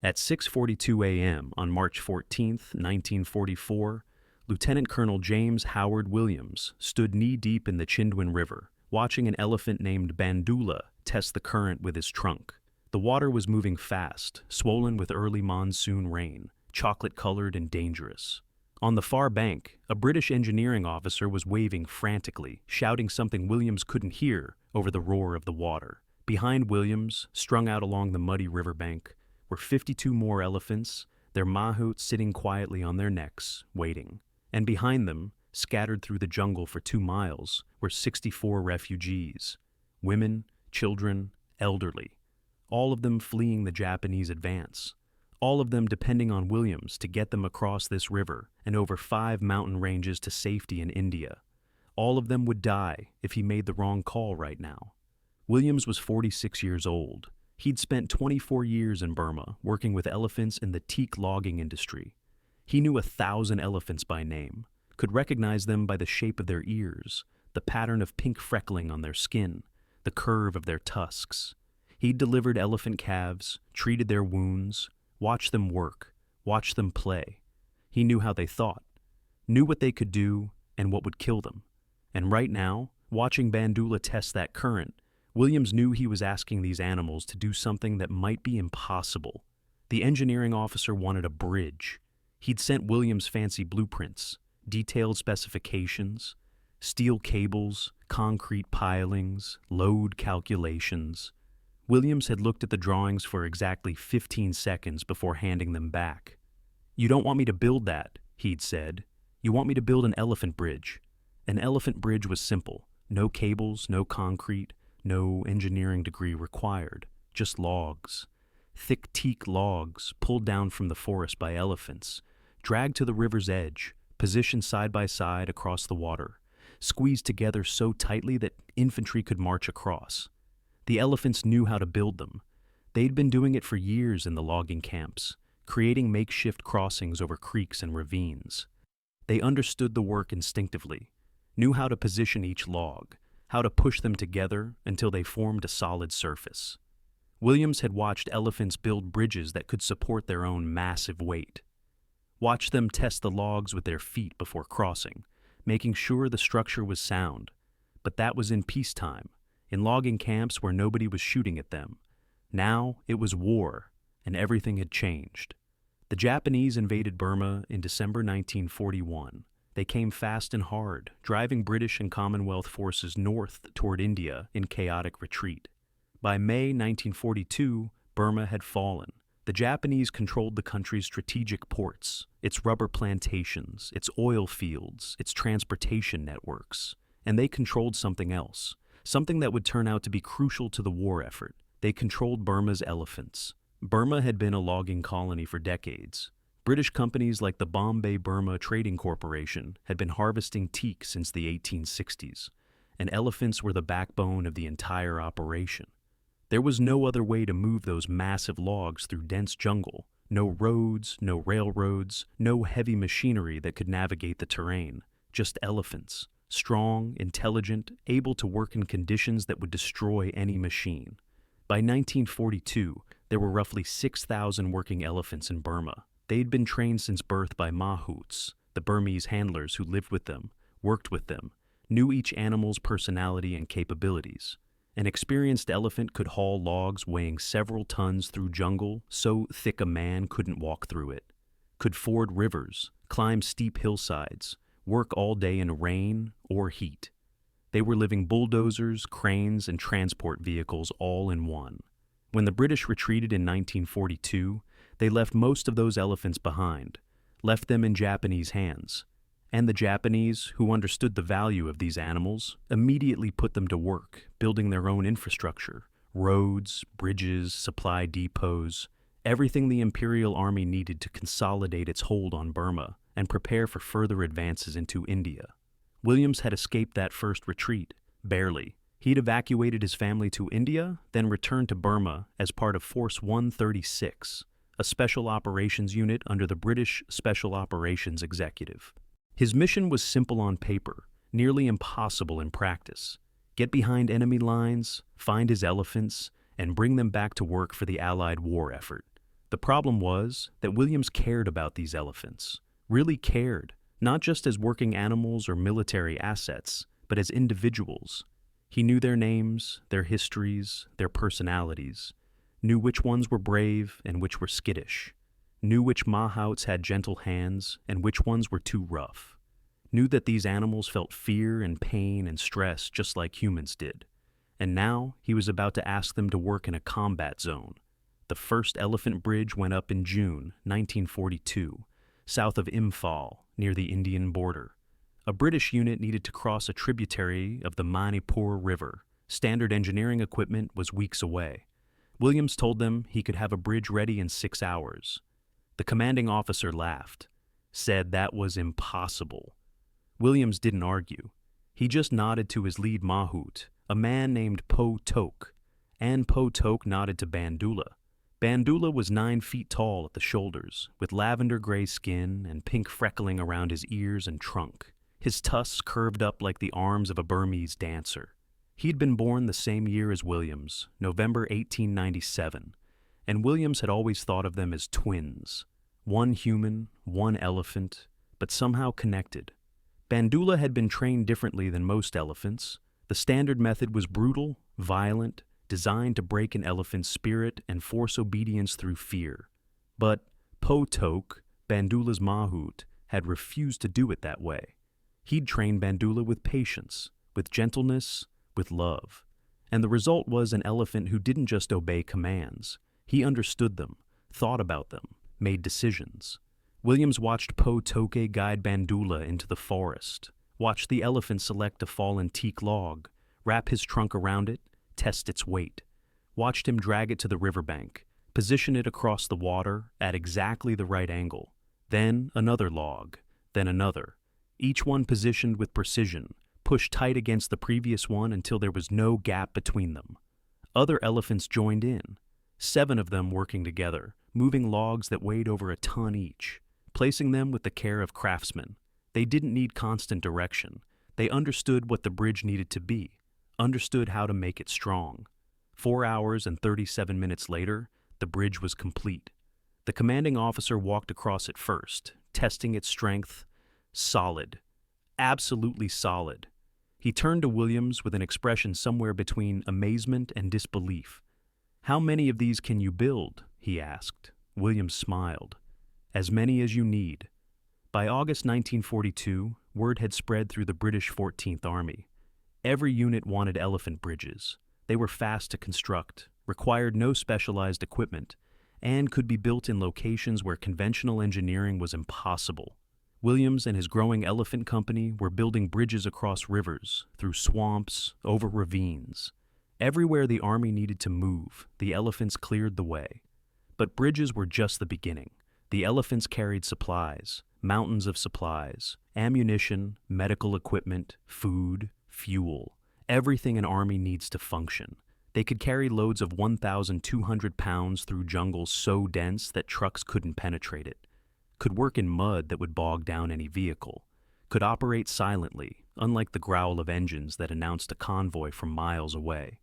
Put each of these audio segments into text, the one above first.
At 6:42 a.m. on March 14, 1944, Lieutenant Colonel James Howard Williams stood knee-deep in the Chindwin River, watching an elephant named Bandula test the current with his trunk. The water was moving fast, swollen with early monsoon rain, chocolate-colored and dangerous. On the far bank, a British engineering officer was waving frantically, shouting something Williams couldn't hear over the roar of the water. Behind Williams, strung out along the muddy riverbank, were 52 more elephants, their mahouts sitting quietly on their necks, waiting. And behind them, scattered through the jungle for 2 miles, were 64 refugees, women, children, elderly, all of them fleeing the Japanese advance, all of them depending on Williams to get them across this river and over 5 mountain ranges to safety in India. All of them would die if he made the wrong call right now. Williams was 46 years old. He'd spent 24 years in Burma working with elephants in the teak logging industry. He knew 1,000 elephants by name, could recognize them by the shape of their ears, the pattern of pink freckling on their skin, the curve of their tusks. He'd delivered elephant calves, treated their wounds, watched them work, watched them play. He knew how they thought, knew what they could do and what would kill them. And right now, watching Bandula test that current, Williams knew he was asking these animals to do something that might be impossible. The engineering officer wanted a bridge. He'd sent Williams fancy blueprints, detailed specifications, steel cables, concrete pilings, load calculations. Williams had looked at the drawings for exactly 15 seconds before handing them back. "You don't want me to build that," he'd said. "You want me to build an elephant bridge." An elephant bridge was simple. No cables, no concrete, no engineering degree required. Just logs. Thick teak logs pulled down from the forest by elephants, dragged to the river's edge, positioned side by side across the water, squeezed together so tightly that infantry could march across. The elephants knew how to build them. They'd been doing it for years in the logging camps, creating makeshift crossings over creeks and ravines. They understood the work instinctively, knew how to position each log, how to push them together until they formed a solid surface. Williams had watched elephants build bridges that could support their own massive weight. Watched them test the logs with their feet before crossing, making sure the structure was sound. But that was in peacetime, in logging camps where nobody was shooting at them. Now it was war, and everything had changed. The Japanese invaded Burma in December 1941. They came fast and hard, driving British and Commonwealth forces north toward India in chaotic retreat. By May 1942, Burma had fallen. The Japanese controlled the country's strategic ports, its rubber plantations, its oil fields, its transportation networks. And they controlled something else, something that would turn out to be crucial to the war effort. They controlled Burma's elephants. Burma had been a logging colony for decades. British companies like the Bombay-Burma Trading Corporation had been harvesting teak since the 1860s, and elephants were the backbone of the entire operation. There was no other way to move those massive logs through dense jungle. No roads, no railroads, no heavy machinery that could navigate the terrain. Just elephants, strong, intelligent, able to work in conditions that would destroy any machine. By 1942, there were roughly 6,000 working elephants in Burma. They'd been trained since birth by mahouts, the Burmese handlers who lived with them, worked with them, knew each animal's personality and capabilities. An experienced elephant could haul logs weighing several tons through jungle so thick a man couldn't walk through it, could ford rivers, climb steep hillsides, work all day in rain or heat. They were living bulldozers, cranes, and transport vehicles all in one. When the British retreated in 1942, they left most of those elephants behind, left them in Japanese hands. And the Japanese, who understood the value of these animals, immediately put them to work, building their own infrastructure, roads, bridges, supply depots, everything the Imperial Army needed to consolidate its hold on Burma and prepare for further advances into India. Williams had escaped that first retreat, barely. He'd evacuated his family to India, then returned to Burma as part of Force 136, a special operations unit under the British Special Operations Executive. His mission was simple on paper, nearly impossible in practice. Get behind enemy lines, find his elephants, and bring them back to work for the Allied war effort. The problem was that Williams cared about these elephants, really cared, not just as working animals or military assets, but as individuals. He knew their names, their histories, their personalities, knew which ones were brave and which were skittish, knew which mahouts had gentle hands and which ones were too rough, knew that these animals felt fear and pain and stress just like humans did. And now he was about to ask them to work in a combat zone. The first elephant bridge went up in June 1942, south of Imphal, near the Indian border. A British unit needed to cross a tributary of the Manipur River. Standard engineering equipment was weeks away. Williams told them he could have a bridge ready in 6 hours. The commanding officer laughed, said that was impossible. Williams didn't argue. He just nodded to his lead mahout, a man named Po Tok, and Po Tok nodded to Bandula. Bandula was 9 feet tall at the shoulders, with lavender-gray skin and pink freckling around his ears and trunk. His tusks curved up like the arms of a Burmese dancer. He'd been born the same year as Williams, November 1897, and Williams had always thought of them as twins. One human, one elephant, but somehow connected. Bandula had been trained differently than most elephants. The standard method was brutal, violent, designed to break an elephant's spirit and force obedience through fear. But Po Tok, Bandula's mahout, had refused to do it that way. He'd trained Bandula with patience, with gentleness, with love. And the result was an elephant who didn't just obey commands. He understood them, thought about them, made decisions. Williams watched Po Toke guide Bandula into the forest, watched the elephant select a fallen teak log, wrap his trunk around it, test its weight, watched him drag it to the riverbank, position it across the water at exactly the right angle, then another log, then another, each one positioned with precision, pushed tight against the previous one until there was no gap between them. Other elephants joined in, 7 of them working together, moving logs that weighed over a ton each, placing them with the care of craftsmen. They didn't need constant direction. They understood what the bridge needed to be, understood how to make it strong. 4 hours and 37 minutes later, the bridge was complete. The commanding officer walked across it first, testing its strength. Solid. Absolutely solid. He turned to Williams with an expression somewhere between amazement and disbelief. "How many of these can you build?" he asked. Williams smiled. "As many as you need." By August 1942, word had spread through the British 14th Army. Every unit wanted elephant bridges. They were fast to construct, required no specialized equipment, and could be built in locations where conventional engineering was impossible. Williams and his growing elephant company were building bridges across rivers, through swamps, over ravines. Everywhere the army needed to move, the elephants cleared the way. But bridges were just the beginning. The elephants carried supplies, mountains of supplies, ammunition, medical equipment, food, fuel, everything an army needs to function. They could carry loads of 1,200 pounds through jungles so dense that trucks couldn't penetrate it, could work in mud that would bog down any vehicle, could operate silently, unlike the growl of engines that announced a convoy from miles away.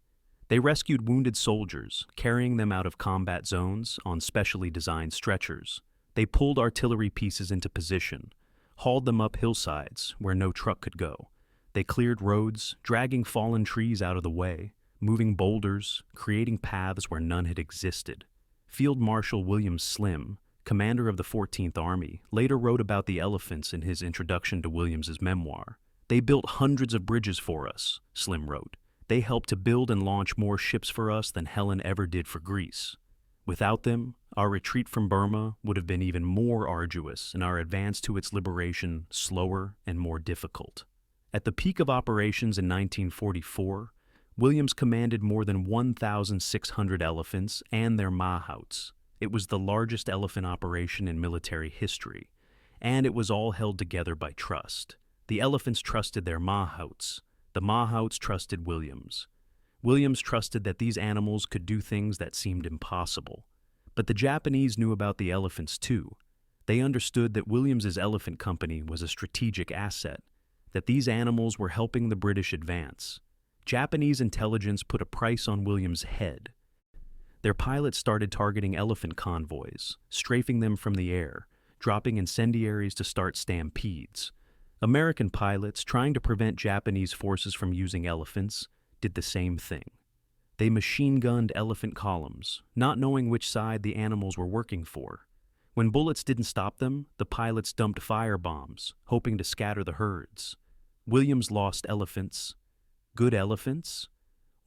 They rescued wounded soldiers, carrying them out of combat zones on specially designed stretchers. They pulled artillery pieces into position, hauled them up hillsides where no truck could go. They cleared roads, dragging fallen trees out of the way, moving boulders, creating paths where none had existed. Field Marshal William Slim, commander of the 14th Army, later wrote about the elephants in his introduction to Williams's memoir. "They built hundreds of bridges for us," Slim wrote. "They helped to build and launch more ships for us than Helen ever did for Greece. Without them, our retreat from Burma would have been even more arduous and our advance to its liberation slower and more difficult." At the peak of operations in 1944, Williams commanded more than 1,600 elephants and their mahouts. It was the largest elephant operation in military history, and it was all held together by trust. The elephants trusted their mahouts. The mahouts trusted Williams. Williams trusted that these animals could do things that seemed impossible. But the Japanese knew about the elephants too. They understood that Williams's elephant company was a strategic asset, that these animals were helping the British advance. Japanese intelligence put a price on Williams' head. Their pilots started targeting elephant convoys, strafing them from the air, dropping incendiaries to start stampedes. American pilots, trying to prevent Japanese forces from using elephants, did the same thing. They machine-gunned elephant columns, not knowing which side the animals were working for. When bullets didn't stop them, the pilots dumped firebombs, hoping to scatter the herds. Williams lost elephants. Good elephants?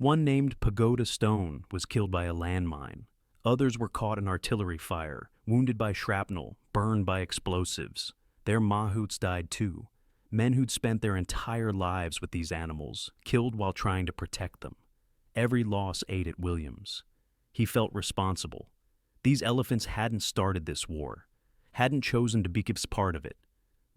One named Pagoda Stone was killed by a landmine. Others were caught in artillery fire, wounded by shrapnel, burned by explosives. Their mahouts died too. Men who'd spent their entire lives with these animals, killed while trying to protect them. Every loss ate at Williams. He felt responsible. These elephants hadn't started this war, hadn't chosen to be part of it.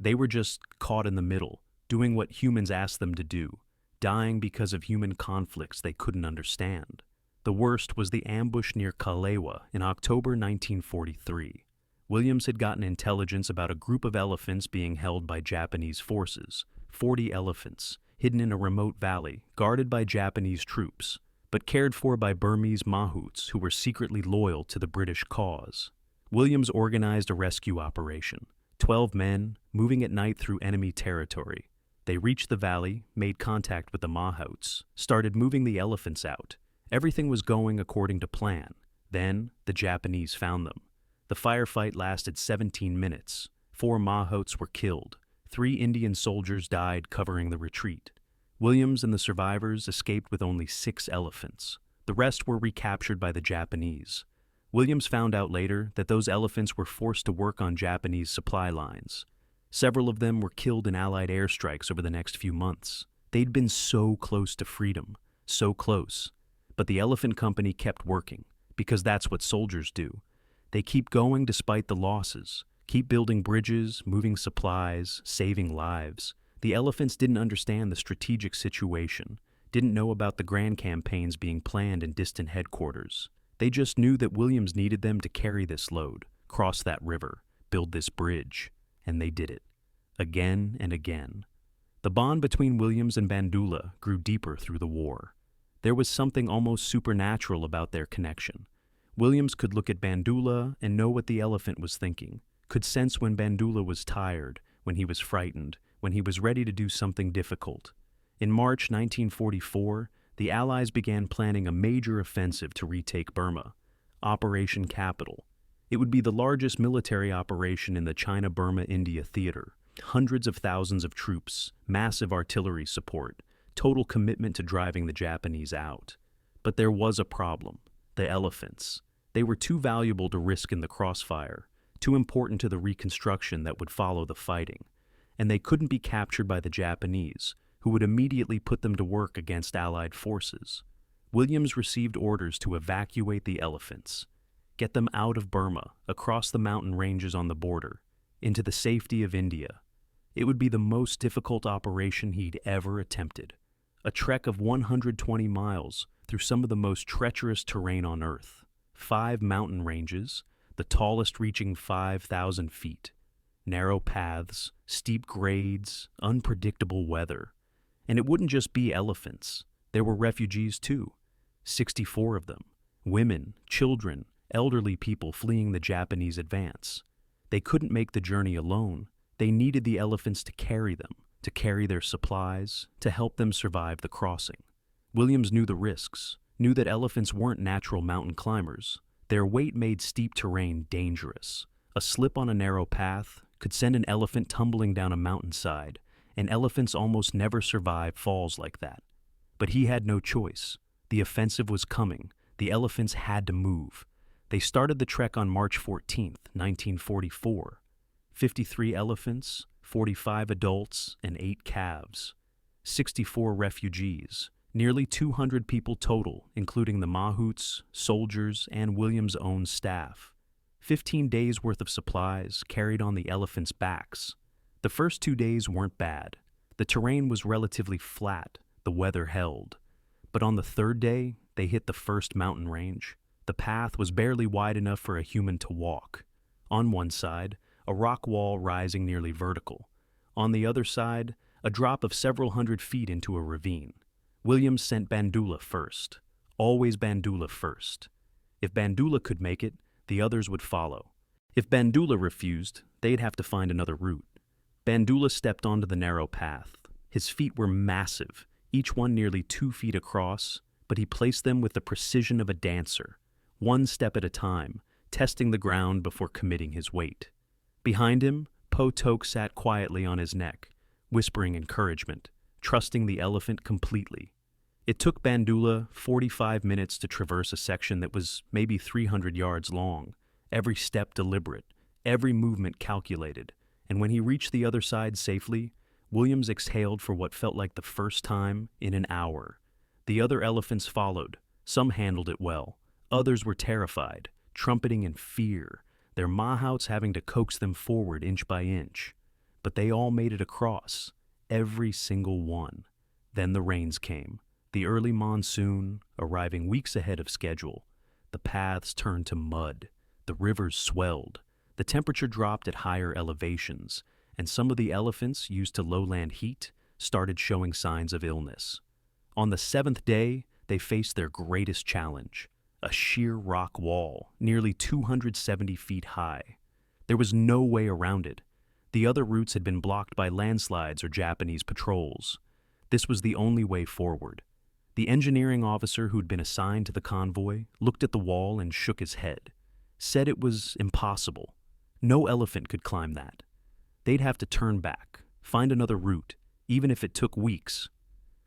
They were just caught in the middle, doing what humans asked them to do, dying because of human conflicts they couldn't understand. The worst was the ambush near Kalewa in October 1943. Williams had gotten intelligence about a group of elephants being held by Japanese forces, 40 elephants, hidden in a remote valley, guarded by Japanese troops, but cared for by Burmese mahouts who were secretly loyal to the British cause. Williams organized a rescue operation, 12 men, moving at night through enemy territory. They reached the valley, made contact with the mahouts, started moving the elephants out. Everything was going according to plan. Then, the Japanese found them. The firefight lasted 17 minutes. 4 mahouts were killed. 3 Indian soldiers died covering the retreat. Williams and the survivors escaped with only 6 elephants. The rest were recaptured by the Japanese. Williams found out later that those elephants were forced to work on Japanese supply lines. Several of them were killed in Allied airstrikes over the next few months. They'd been so close to freedom, so close. But the Elephant Company kept working, because that's what soldiers do. They keep going despite the losses, keep building bridges, moving supplies, saving lives. The elephants didn't understand the strategic situation, didn't know about the grand campaigns being planned in distant headquarters. They just knew that Williams needed them to carry this load, cross that river, build this bridge, and they did it. Again and again. The bond between Williams and Bandula grew deeper through the war. There was something almost supernatural about their connection. Williams could look at Bandula and know what the elephant was thinking, could sense when Bandula was tired, when he was frightened, when he was ready to do something difficult. In March 1944, the Allies began planning a major offensive to retake Burma, Operation Capital. It would be the largest military operation in the China-Burma-India theater. Hundreds of thousands of troops, massive artillery support, total commitment to driving the Japanese out. But there was a problem. The elephants. They were too valuable to risk in the crossfire, too important to the reconstruction that would follow the fighting. And they couldn't be captured by the Japanese, who would immediately put them to work against Allied forces. Williams received orders to evacuate the elephants, get them out of Burma, across the mountain ranges on the border, into the safety of India. It would be the most difficult operation he'd ever attempted. A trek of 120 miles through some of the most treacherous terrain on Earth. 5 mountain ranges, the tallest reaching 5,000 feet. Narrow paths, steep grades, unpredictable weather. And it wouldn't just be elephants. There were refugees too. 64 of them. Women, children, elderly people fleeing the Japanese advance. They couldn't make the journey alone. They needed the elephants to carry them, to carry their supplies, to help them survive the crossing. Williams knew the risks, knew that elephants weren't natural mountain climbers. Their weight made steep terrain dangerous. A slip on a narrow path could send an elephant tumbling down a mountainside, and elephants almost never survive falls like that. But he had no choice. The offensive was coming. The elephants had to move. They started the trek on March 14, 1944. 53 elephants, 45 adults, and 8 calves. 64 refugees. Nearly 200 people total, including the mahouts, soldiers, and Williams' own staff. 15 days' worth of supplies carried on the elephants' backs. The first 2 days weren't bad. The terrain was relatively flat, the weather held. But on the 3rd day, they hit the first mountain range. The path was barely wide enough for a human to walk. On one side, a rock wall rising nearly vertical. On the other side, a drop of several hundred feet into a ravine. Williams sent Bandula first. Always Bandula first. If Bandula could make it, the others would follow. If Bandula refused, they'd have to find another route. Bandula stepped onto the narrow path. His feet were massive, each one nearly 2 feet across, but he placed them with the precision of a dancer, one step at a time, testing the ground before committing his weight. Behind him, Po Tok sat quietly on his neck, whispering encouragement, trusting the elephant completely. It took Bandula 45 minutes to traverse a section that was maybe 300 yards long, every step deliberate, every movement calculated, and when he reached the other side safely, Williams exhaled for what felt like the first time in an hour. The other elephants followed. Some handled it well. Others were terrified, trumpeting in fear, their mahouts having to coax them forward inch by inch. But they all made it across, every single one. Then the rains came, the early monsoon arriving weeks ahead of schedule. The paths turned to mud. The rivers swelled. The temperature dropped at higher elevations, and some of the elephants, used to lowland heat, started showing signs of illness. On the 7th day, they faced their greatest challenge, a sheer rock wall, nearly 270 feet high. There was no way around it. The other routes had been blocked by landslides or Japanese patrols. This was the only way forward. The engineering officer who'd been assigned to the convoy looked at the wall and shook his head, said it was impossible. No elephant could climb that. They'd have to turn back, find another route, even if it took weeks.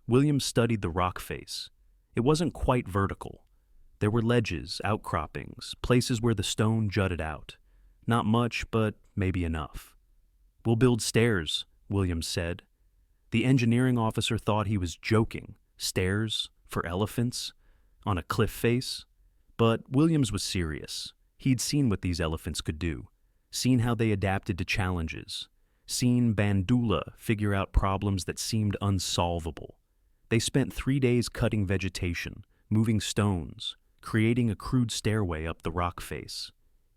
Williams studied the rock face. It wasn't quite vertical. There were ledges, outcroppings, places where the stone jutted out. Not much, but maybe enough. "We'll build stairs," Williams said. The engineering officer thought he was joking. Stairs? For elephants? On a cliff face? But Williams was serious. He'd seen what these elephants could do, seen how they adapted to challenges, seen Bandula figure out problems that seemed unsolvable. They spent 3 days cutting vegetation, moving stones, creating a crude stairway up the rock face.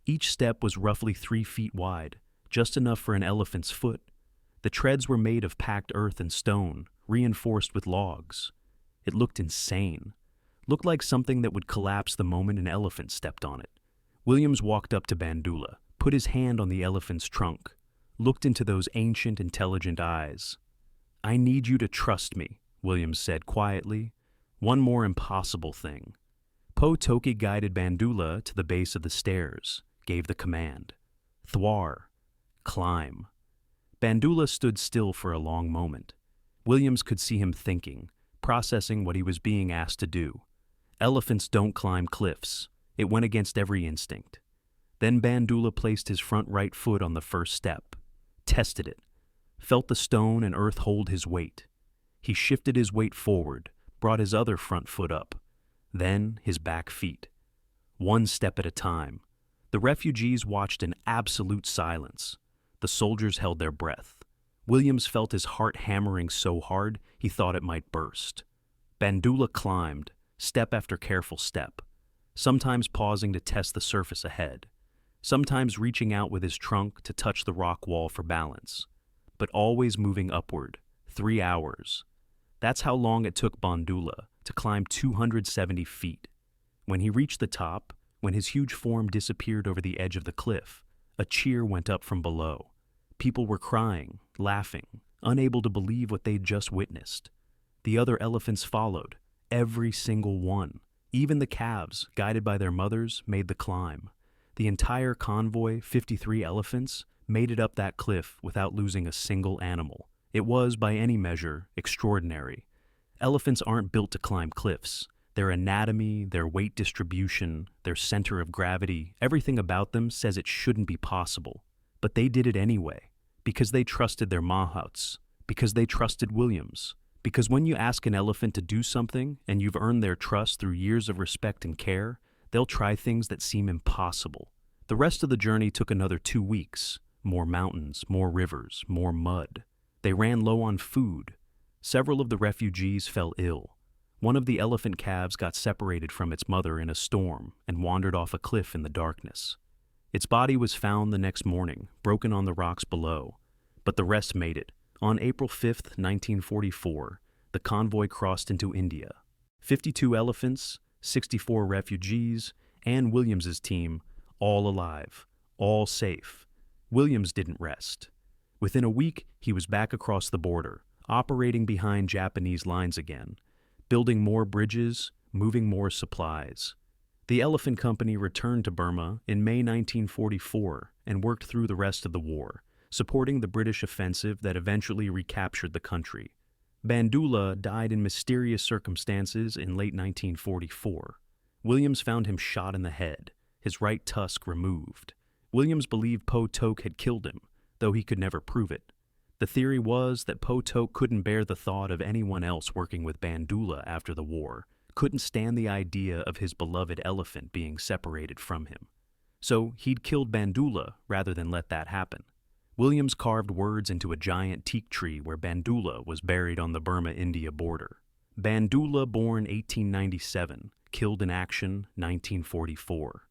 Each step was roughly 3 feet wide, just enough for an elephant's foot. The treads were made of packed earth and stone, reinforced with logs. It looked insane. Looked like something that would collapse the moment an elephant stepped on it. Williams walked up to Bandula, put his hand on the elephant's trunk, looked into those ancient, intelligent eyes. "I need you to trust me," Williams said quietly. "One more impossible thing." Po Toki guided Bandula to the base of the stairs, gave the command. "Thwar. Climb." Bandula stood still for a long moment. Williams could see him thinking, processing what he was being asked to do. Elephants don't climb cliffs. It went against every instinct. Then Bandula placed his front right foot on the first step, tested it, felt the stone and earth hold his weight. He shifted his weight forward, brought his other front foot up, then his back feet. One step at a time. The refugees watched in absolute silence. The soldiers held their breath. Williams felt his heart hammering so hard he thought it might burst. Bandula climbed, step after careful step, sometimes pausing to test the surface ahead, sometimes reaching out with his trunk to touch the rock wall for balance, but always moving upward, 3 hours. That's how long it took Bandula to climb 270 feet. When he reached the top, when his huge form disappeared over the edge of the cliff, a cheer went up from below. People were crying, laughing, unable to believe what they'd just witnessed. The other elephants followed, every single one. Even the calves, guided by their mothers, made the climb. The entire convoy, 53 elephants, made it up that cliff without losing a single animal. It was, by any measure, extraordinary. Elephants aren't built to climb cliffs. Their anatomy, their weight distribution, their center of gravity, everything about them says it shouldn't be possible. But they did it anyway, because they trusted their mahouts, because they trusted Williams. Because when you ask an elephant to do something and you've earned their trust through years of respect and care, they'll try things that seem impossible. The rest of the journey took another 2 weeks. More mountains, more rivers, more mud. They ran low on food. Several of the refugees fell ill. One of the elephant calves got separated from its mother in a storm and wandered off a cliff in the darkness. Its body was found the next morning, broken on the rocks below. But the rest made it. On April 5th, 1944, the convoy crossed into India. 52 elephants, 64 refugees, and Williams's team, all alive, all safe. Williams didn't rest. Within a week, he was back across the border, operating behind Japanese lines again, building more bridges, moving more supplies. The Elephant Company returned to Burma in May 1944 and worked through the rest of the war, supporting the British offensive that eventually recaptured the country. Bandula died in mysterious circumstances in late 1944. Williams found him shot in the head, his right tusk removed. Williams believed Po Tok had killed him, though he could never prove it. The theory was that Po Tok couldn't bear the thought of anyone else working with Bandula after the war, couldn't stand the idea of his beloved elephant being separated from him. So he'd killed Bandula rather than let that happen. Williams carved words into a giant teak tree where Bandula was buried on the Burma-India border. Bandula, born 1897, killed in action 1944.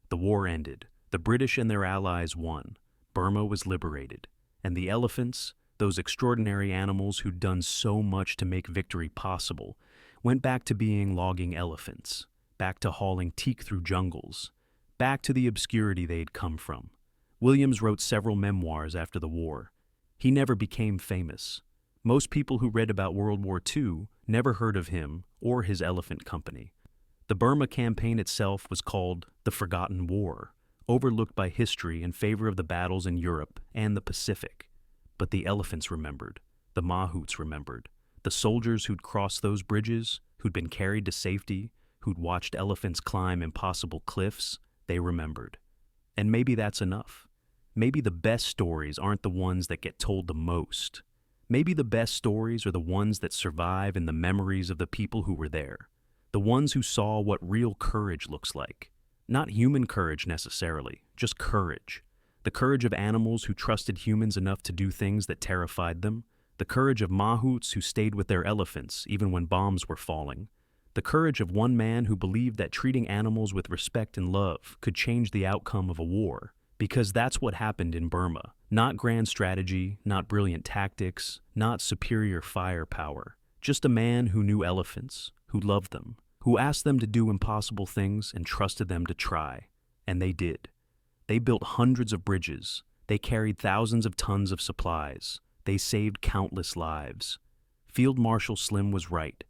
The war ended. The British and their allies won. Burma was liberated. And the elephants, those extraordinary animals who'd done so much to make victory possible, went back to being logging elephants, back to hauling teak through jungles, back to the obscurity they'd come from. Williams wrote several memoirs after the war. He never became famous. Most people who read about World War II never heard of him or his Elephant Company. The Burma campaign itself was called the Forgotten War, overlooked by history in favor of the battles in Europe and the Pacific. But the elephants remembered, the mahouts remembered, the soldiers who'd crossed those bridges, who'd been carried to safety, who'd watched elephants climb impossible cliffs, they remembered. And maybe that's enough. Maybe the best stories aren't the ones that get told the most. Maybe the best stories are the ones that survive in the memories of the people who were there, the ones who saw what real courage looks like. Not human courage necessarily, just courage. The courage of animals who trusted humans enough to do things that terrified them. The courage of mahouts who stayed with their elephants even when bombs were falling. The courage of one man who believed that treating animals with respect and love could change the outcome of a war. Because that's what happened in Burma. Not grand strategy, not brilliant tactics, not superior firepower. Just a man who knew elephants, who loved them, who asked them to do impossible things and trusted them to try. And they did. They built hundreds of bridges. They carried thousands of tons of supplies. They saved countless lives. Field Marshal Slim was right.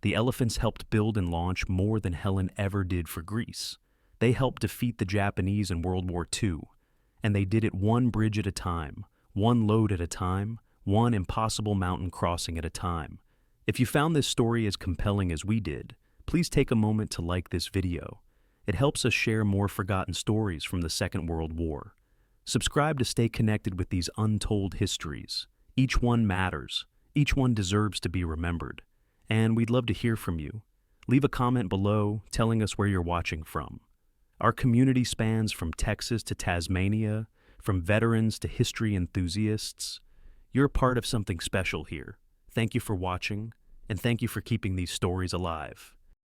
The elephants helped build and launch more than Helen ever did for Greece. They helped defeat the Japanese in World War II. And they did it one bridge at a time, one load at a time, one impossible mountain crossing at a time. If you found this story as compelling as we did, please take a moment to like this video. It helps us share more forgotten stories from the Second World War. Subscribe to stay connected with these untold histories. Each one matters. Each one deserves to be remembered. And we'd love to hear from you. Leave a comment below telling us where you're watching from. Our community spans from Texas to Tasmania, from veterans to history enthusiasts. You're a part of something special here. Thank you for watching, and thank you for keeping these stories alive.